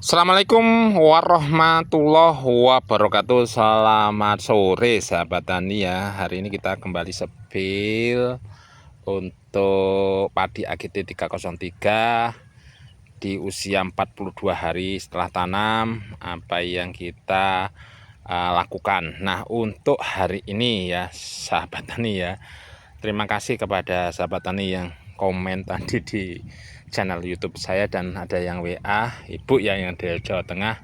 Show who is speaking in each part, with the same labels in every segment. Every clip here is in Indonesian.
Speaker 1: Assalamualaikum warahmatullahi wabarakatuh. Selamat sore sahabat tani ya. Hari ini kita kembali sepil untuk padi AGT 303 di usia 42 hari setelah tanam. Apa yang kita lakukan. Nah, untuk hari ini ya sahabat tani ya, terima kasih kepada sahabat tani yang komen tadi di channel YouTube saya, dan ada yang WA ibu ya yang dari Jawa Tengah,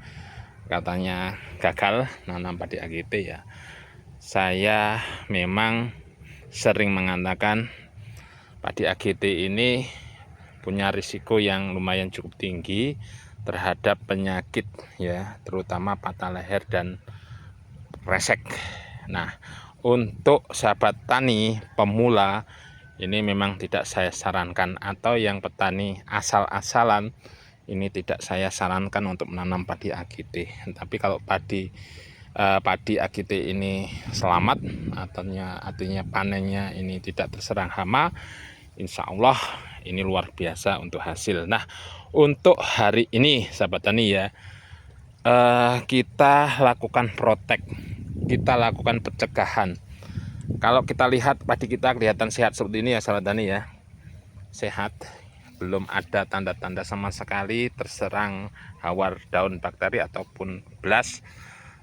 Speaker 1: katanya gagal nanam padi AGT ya. Saya memang sering mengatakan padi AGT ini punya risiko yang lumayan cukup tinggi terhadap penyakit ya, terutama patah leher dan resek. Nah, untuk sahabat tani pemula ini memang tidak saya sarankan, atau yang petani asal-asalan ini tidak saya sarankan untuk menanam padi AGT. Tapi kalau padi AGT ini selamat, artinya panennya ini tidak terserang hama, insya Allah ini luar biasa untuk hasil. Nah, untuk hari ini sahabat tani ya, kita lakukan protek, kita lakukan pencegahan. Kalau kita lihat padi kita kelihatan sehat seperti ini ya sahabat tani ya, sehat, belum ada tanda-tanda sama sekali terserang hawar daun bakteri ataupun blas.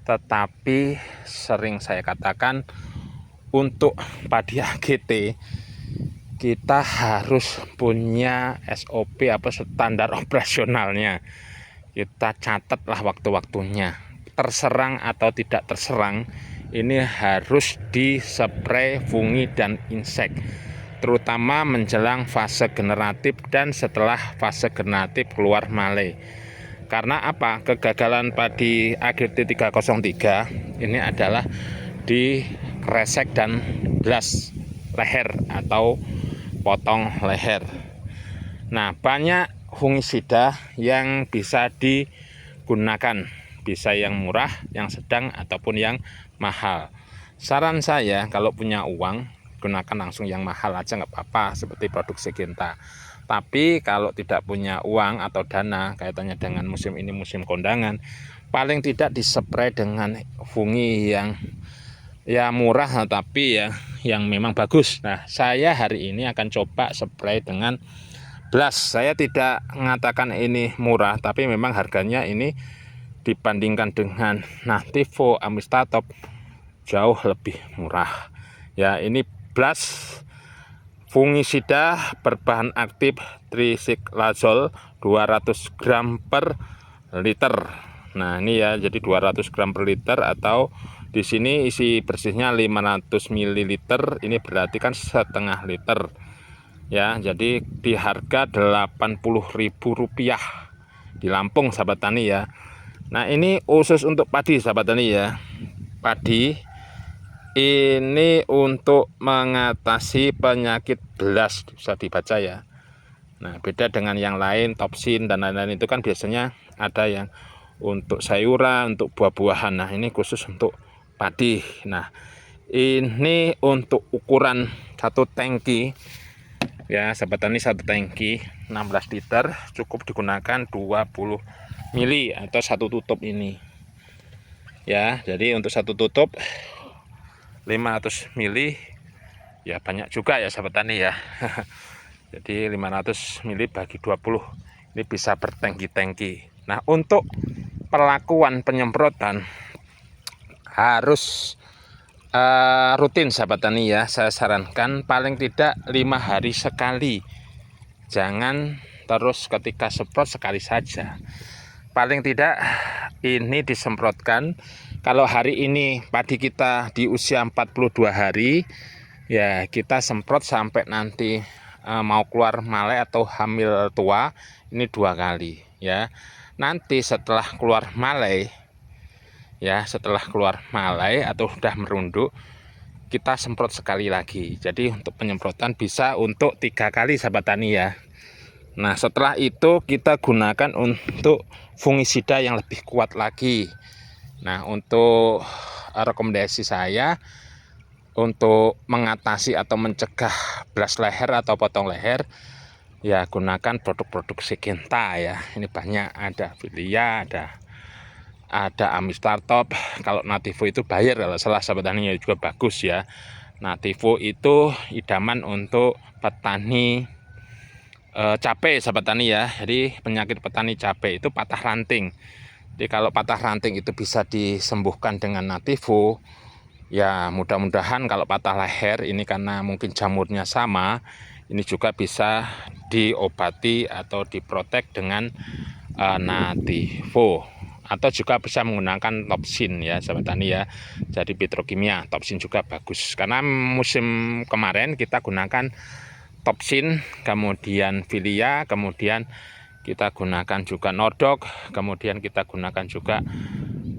Speaker 1: Tetapi sering saya katakan untuk padi AGT kita harus punya SOP apa standar operasionalnya. Kita catatlah waktu-waktunya, terserang atau tidak terserang ini harus dispray fungi dan insek, terutama menjelang fase generatif dan setelah fase generatif keluar male. Karena apa? Kegagalan padi AGT 303 ini adalah di kresek dan blas leher atau potong leher. Nah, banyak fungisida yang bisa digunakan, bisa yang murah, yang sedang, ataupun yang mahal. Saran saya kalau punya uang, gunakan langsung yang mahal aja nggak apa-apa, seperti produk Syngenta. Tapi kalau tidak punya uang atau dana kaitannya dengan musim ini musim kondangan, paling tidak dispray dengan fungi yang ya murah tapi ya yang memang bagus. Nah, saya hari ini akan coba spray dengan blas. Saya tidak mengatakan ini murah, tapi memang harganya ini dibandingkan dengan Nativo, Amistatop jauh lebih murah. Ya, ini blas fungisida berbahan aktif trisiklazol 200 gram per liter. Nah, ini ya, jadi 200 gram per liter, atau di sini isi bersihnya 500 ml, ini berarti kan setengah liter. Ya, jadi di harga Rp80.000 di Lampung sahabat tani ya. Nah, ini khusus untuk padi sahabat tani ya. Padi ini untuk mengatasi penyakit blas, bisa dibaca ya. Nah, beda dengan yang lain, topsin dan lain-lain itu kan biasanya ada yang untuk sayuran, untuk buah-buahan. Nah, ini khusus untuk padi. Nah, ini untuk ukuran satu tangki ya sahabat tani, satu tangki 16 liter cukup digunakan 20 mili atau satu tutup ini ya. Jadi untuk satu tutup 500 mili ya, banyak juga ya sahabat tani ya. Jadi 500 mili bagi 20 ini bisa bertangki-tangki. Nah, untuk perlakuan penyemprotan harus rutin sahabat tani ya. Saya sarankan paling tidak 5 hari sekali, jangan terus ketika semprot sekali saja. Paling tidak ini disemprotkan, kalau hari ini padi kita di usia 42 hari ya, kita semprot sampai nanti mau keluar male atau hamil tua ini 2 kali ya. Nanti setelah keluar male ya, setelah keluar male atau sudah merunduk, kita semprot sekali lagi. Jadi untuk penyemprotan bisa untuk 3 kali sahabat tani ya. Nah, setelah itu kita gunakan untuk fungisida yang lebih kuat lagi. Nah, untuk rekomendasi saya untuk mengatasi atau mencegah blas leher atau potong leher, ya gunakan produk-produk Syngenta ya. Ini banyak, ada Filia, ada Amistar Top. Kalau Nativo itu Bayer kalau salah sahabat tani ya, juga bagus ya. Nativo itu idaman untuk petani cabai sahabat tani ya. Jadi penyakit petani cabai itu patah ranting. Jadi kalau patah ranting itu bisa disembuhkan dengan Nativo. Ya mudah-mudahan kalau patah leher ini karena mungkin jamurnya sama, ini juga bisa diobati atau diprotek dengan Nativo. Atau juga bisa menggunakan Topsin ya sahabat tani ya. Jadi petrokimia, Topsin juga bagus. Karena musim kemarin kita gunakan Topsin, kemudian Filia, kemudian kita gunakan juga Nordok, kemudian kita gunakan juga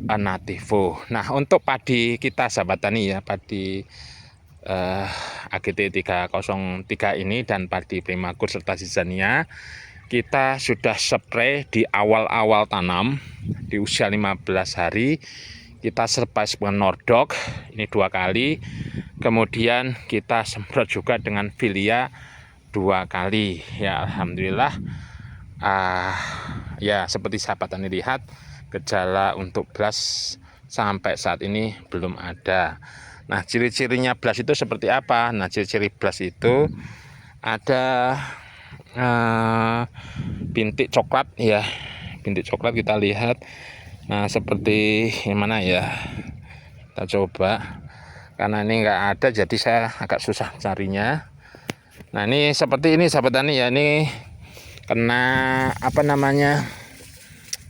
Speaker 1: Nativo. Nah untuk padi kita sahabat tani ya, padi AGT 303 ini dan padi Primakur serta Zizania, kita sudah spray di awal-awal tanam di usia 15 hari. Kita serpai dengan Nordok ini 2 kali, kemudian kita semprot juga dengan Filia 2 kali ya. Alhamdulillah ya seperti sahabat tani lihat, gejala untuk BLAST sampai saat ini belum ada. Nah ciri-cirinya BLAST itu seperti apa? Nah ciri-ciri BLAST itu ada bintik coklat ya, bintik coklat kita lihat. Nah seperti yang mana ya, kita coba, karena ini nggak ada jadi saya agak susah carinya. Nah ini seperti ini sahabat tani ya, ini kena apa namanya,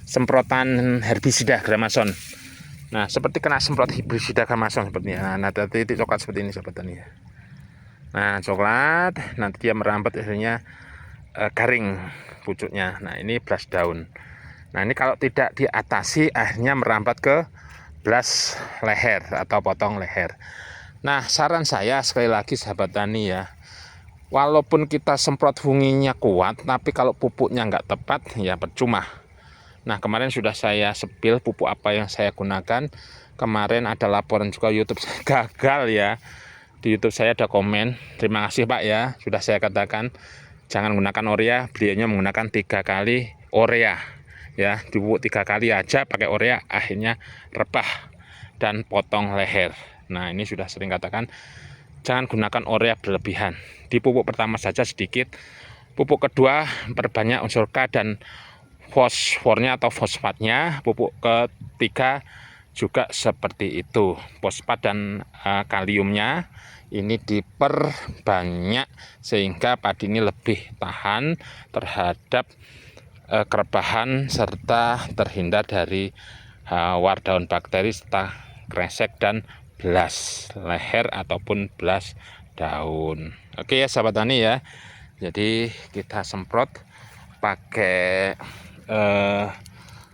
Speaker 1: semprotan herbisida Gramason. Nah seperti kena semprot herbisida Gramason sepertinya. Nah titik coklat seperti ini sahabat tani ya. Nah coklat, nanti dia merambat akhirnya garing pucuknya. Nah ini BLAST daun. Nah ini kalau tidak diatasi akhirnya merambat ke BLAST leher atau potong leher. Nah saran saya sekali lagi sahabat tani ya, walaupun kita semprot funginya kuat, tapi kalau pupuknya nggak tepat ya percuma. Nah kemarin sudah saya sepil pupuk apa yang saya gunakan. Kemarin ada laporan juga YouTube saya gagal ya. Di YouTube saya ada komen, terima kasih Pak ya, sudah saya katakan jangan gunakan urea, beliaunya menggunakan 3 kali urea ya, dipupuk 3 kali aja pakai urea, akhirnya rebah dan potong leher. Nah ini sudah sering katakan, jangan gunakan urea berlebihan. Di pupuk pertama saja sedikit, pupuk kedua perbanyak unsur K dan fosfornya atau fosfatnya, pupuk ketiga juga seperti itu, fosfat dan kaliumnya ini diperbanyak sehingga padi ini lebih tahan terhadap kerebahan serta terhindar dari hawar daun bakteri serta kresek dan BLAST leher ataupun BLAST daun. Oke ya sahabat tani ya, jadi kita semprot pakai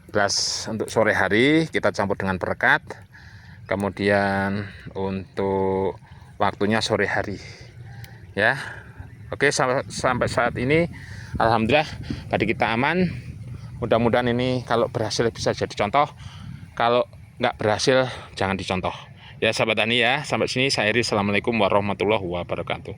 Speaker 1: BLAST untuk sore hari, kita campur dengan perekat, kemudian untuk waktunya sore hari ya. Oke sampai saat ini alhamdulillah padi kita aman. Mudah-mudahan ini kalau berhasil bisa jadi contoh, kalau nggak berhasil jangan dicontoh ya sahabat tani ya. Sampai sini saya akhiri, assalamualaikum warahmatullahi wabarakatuh.